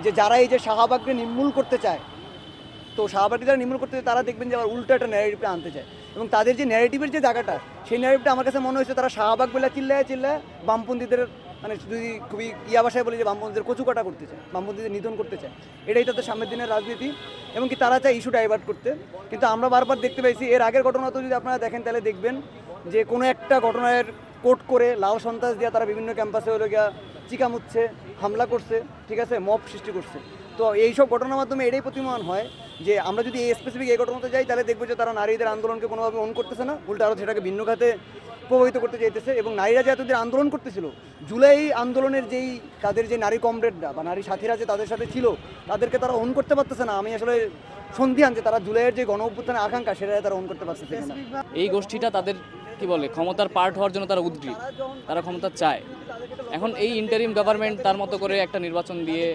যে যারা এই যে শাহবাগকে নির্মূল করতে চায়, তো শাহবাগকে যারা নির্মূল করতে চায় তারা দেখবেন যে আবার উল্টো একটা ন্যারেটিভে আনতে চায়, এবং তাদের যে ন্যারেটিভের যে জায়গাটা, সেই ন্যারেটিভটা আমার কাছে মনে হয়েছে তারা শাহবাগ বলে চিল্লায় বামপন্থীদের, মানে যদি খুবই ইয়া ভাষায় বলি যে বামপন্থীদের কচুকাটা করতে চায়, বামপন্থীদের নিধন করতে চায়, এটাই তাদের সামনের দিনের রাজনীতি, এবং কি তারা চায় ইস্যু ডাইভার্ট করতে। কিন্তু আমরা বারবার দেখতে পাইছি, এর আগের ঘটনা তো যদি আপনারা দেখেন তাহলে দেখবেন যে কোনো একটা ঘটনার কোট করে লাল সন্ত্রাস দিয়ে তারা বিভিন্ন ক্যাম্পাসে হলো গিয়া চিকামুচ্ছে, হামলা করছে, ঠিক আছে, মব সৃষ্টি করছে। তো এইসব ঘটনার মাধ্যমে এটাই প্রতিমান হয় যে আমরা যদি এই স্পেসিফিক এই ঘটনাতে যাই তাহলে দেখবো যে তারা নারীদের আন্দোলনকে কোনোভাবে অন করতেছে না, উল্টা আরও সেটাকে ভিন্ন খাতে প্রভাবিত করতে চাইতেছে। এবং নারীরা যে এতদিন আন্দোলন করতেছিল, জুলাই আন্দোলনের যেই তাদের যে নারী কমরেডরা বা নারী সাথীরা যে তাদের সাথে ছিল, তাদেরকে তারা অন করতে পারতেছে না। আমি আসলে সন্ধিহান যে তারা জুলাইয়ের যে গণ অভ্যুত্থানের আকাঙ্ক্ষা, সেটা তারা অন করতে পারতেছে না। এই গোষ্ঠীটা তাদের কি বলে ক্ষমতার পার্ট হওয়ার জন্য তারা উদ্গ্রীব, তারা ক্ষমতা চায়। এখন এই ইন্টারিম গভর্নমেন্ট তার মতো করে একটা নির্বাচন দিয়ে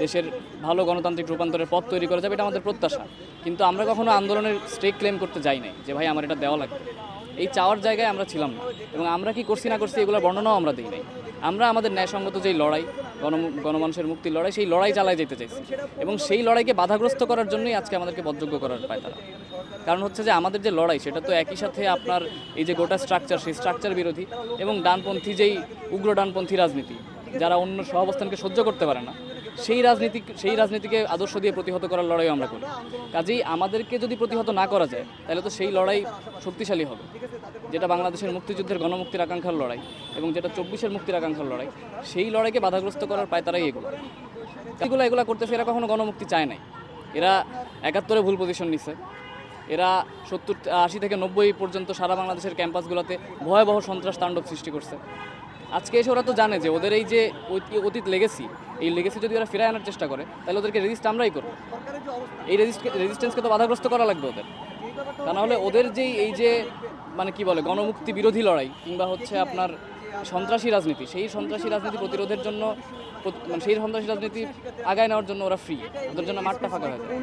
দেশের ভালো গণতান্ত্রিক রূপান্তরের পথ তৈরি করে যাবে, এটা আমাদের প্রত্যাশা। কিন্তু আমরা কখনো আন্দোলনের স্টেক ক্লেম করতে যাই নাই যে ভাই আমার এটা দেওয়া লাগবে, এই চাওয়ার জায়গায় আমরা ছিলাম না। এবং আমরা কি করছি না করছি এগুলোর বর্ণনাও আমরা দিই নাই। আমরা আমাদের ন্যায়সঙ্গত যেই লড়াই, গণমানুষের মুক্তির লড়াই, সেই লড়াই চালায় যেতে চাইছি, এবং সেই লড়াইকে বাধাগ্রস্ত করার জন্যই আজকে আমাদেরকে বদযোগ্য করার পায় তারা। কারণ হচ্ছে যে আমাদের যে লড়াই, সেটা তো একই সাথে আপনার এই যে গোটা স্ট্রাকচার, সেই স্ট্রাকচার বিরোধী, এবং ডানপন্থী যেই উগ্র ডানপন্থী রাজনীতি, যারা অন্য সহাবস্থানকে সহ্য করতে পারে না, সেই রাজনীতিকে আদর্শ দিয়ে প্রতিহত করার লড়াই আমরা করি। কাজেই আমাদেরকে যদি প্রতিহত না করা যায় তাহলে তো সেই লড়াই শক্তিশালী হবে, যেটা বাংলাদেশের মুক্তিযুদ্ধের গণমুক্তির আকাঙ্ক্ষার লড়াই এবং যেটা 24-এর মুক্তির আকাঙ্ক্ষার লড়াই, সেই লড়াইকে বাধাগ্রস্ত করার পায় তারাই এগুলো করতেছে। এরা কখনো গণমুক্তি চায় নাই। এরা 71-এ ভুল পজিশন নিছে। এরা 70, 80 থেকে 90 পর্যন্ত সারা বাংলাদেশের ক্যাম্পাসগুলোতে ভয়াবহ সন্ত্রাস তাণ্ডব সৃষ্টি করছে। আজকে এসে ওরা তো জানে যে ওদের এই যে অতীত লেগেসি, এই লেগেসি যদি ওরা ফিরায় আনার চেষ্টা করে তাহলে ওদেরকে রেজিস্ট আমরাই করবো। এই রেজিস্ট্যান্সকে তো বাধাগ্রস্ত করা লাগবে ওদের। তা নাহলে ওদের যেই এই যে মানে কি বলে গণমুক্তি বিরোধী লড়াই কিংবা হচ্ছে আপনার সন্ত্রাসী রাজনীতি, সেই সন্ত্রাসী রাজনীতি প্রতিরোধের জন্য, সেই সন্ত্রাসী রাজনীতি আগায় নেওয়ার জন্য ওরা ফ্রি, ওদের জন্য মাঠটা ফাঁকা হয়ে যায়।